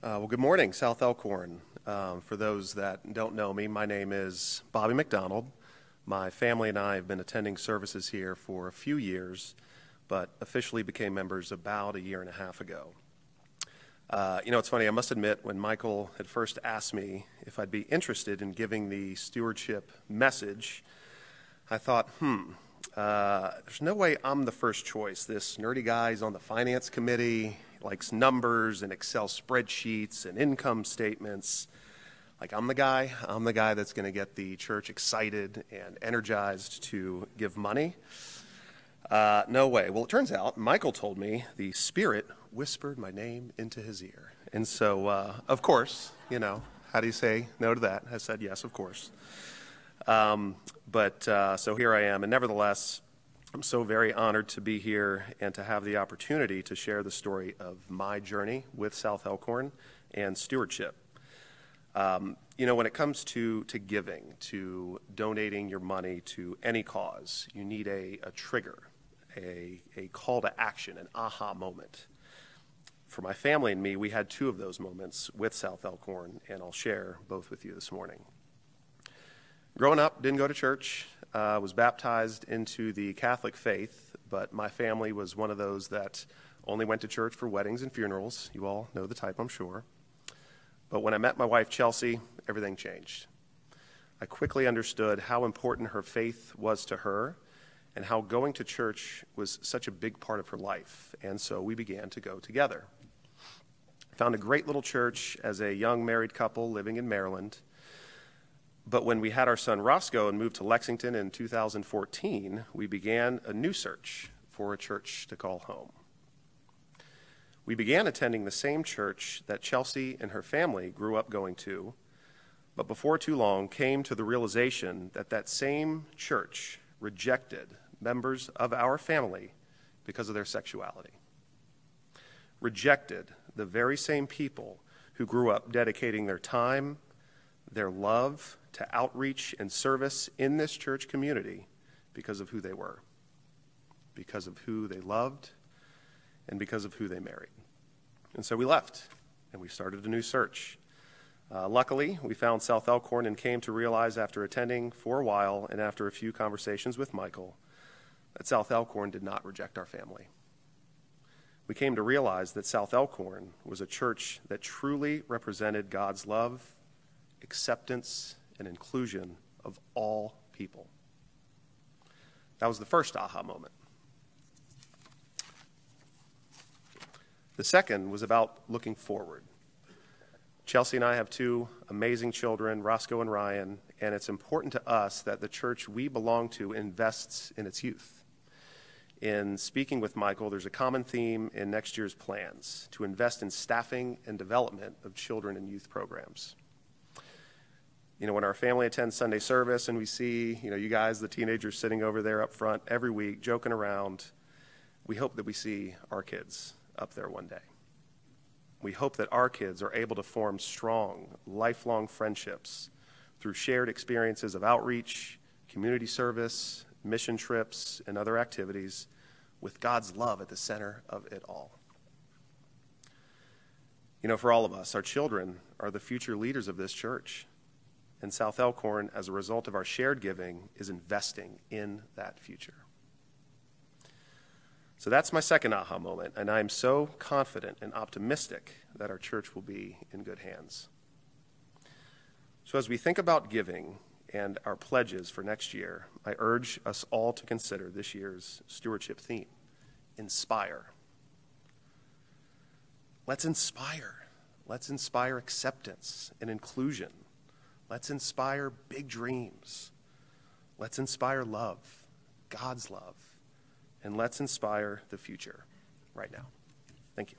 Well, good morning, South Elkhorn. For those that don't know me, my name is Bobby McDonald. My family and I have been attending services here for a few years, but officially became members about a year and a half ago. It's funny, I must admit, when Michael had first asked me if I'd be interested in giving the stewardship message, I thought, there's no way I'm the first choice. This nerdy guy's on the finance committee, likes numbers and Excel spreadsheets and income statements. Like, I'm the guy that's going to get the church excited and energized to give money. No way. Well, it turns out Michael told me the Spirit whispered my name into his ear. And so, of course, how do you say no to that? I said yes, of course. So here I am. And nevertheless, I'm so very honored to be here and to have the opportunity to share the story of my journey with South Elkhorn and stewardship. When it comes to giving, to donating your money to any cause, you need a trigger, a call to action, an aha moment. For my family and me, we had two of those moments with South Elkhorn, and I'll share both with you this morning. Growing up, didn't go to church, was baptized into the Catholic faith, but my family was one of those that only went to church for weddings and funerals. You all know the type, I'm sure. But when I met my wife, Chelsea, everything changed. I quickly understood how important her faith was to her and how going to church was such a big part of her life, and so we began to go together. Found a great little church as a young married couple living in Maryland. But when we had our son Roscoe and moved to Lexington in 2014, we began a new search for a church to call home. We began attending the same church that Chelsea and her family grew up going to, but before too long came to the realization that that same church rejected members of our family because of their sexuality. Rejected the very same people who grew up dedicating their time, their love to outreach and service in this church community because of who they were, because of who they loved, and because of who they married. And so we left, and we started a new search. Luckily, we found South Elkhorn and came to realize after attending for a while and after a few conversations with Michael that South Elkhorn did not reject our family. We came to realize that South Elkhorn was a church that truly represented God's love, acceptance, and inclusion of all people. That was the first aha moment. The second was about looking forward. Chelsea and I have two amazing children, Roscoe and Ryan, and it's important to us that the church we belong to invests in its youth. In speaking with Michael, there's a common theme in next year's plans to invest in staffing and development of children and youth programs. When our family attends Sunday service and we see, you guys, the teenagers sitting over there up front every week joking around, we hope that we see our kids up there one day. We hope that our kids are able to form strong, lifelong friendships through shared experiences of outreach, community service, mission trips, and other activities with God's love at the center of it all. For all of us, our children are the future leaders of this church. And South Elkhorn, as a result of our shared giving, is investing in that future. So that's my second aha moment, and I'm so confident and optimistic that our church will be in good hands. So as we think about giving and our pledges for next year, I urge us all to consider this year's stewardship theme, inspire. Let's inspire. Let's inspire acceptance and inclusion. Let's inspire big dreams. Let's inspire love, God's love, and let's inspire the future right now. Thank you.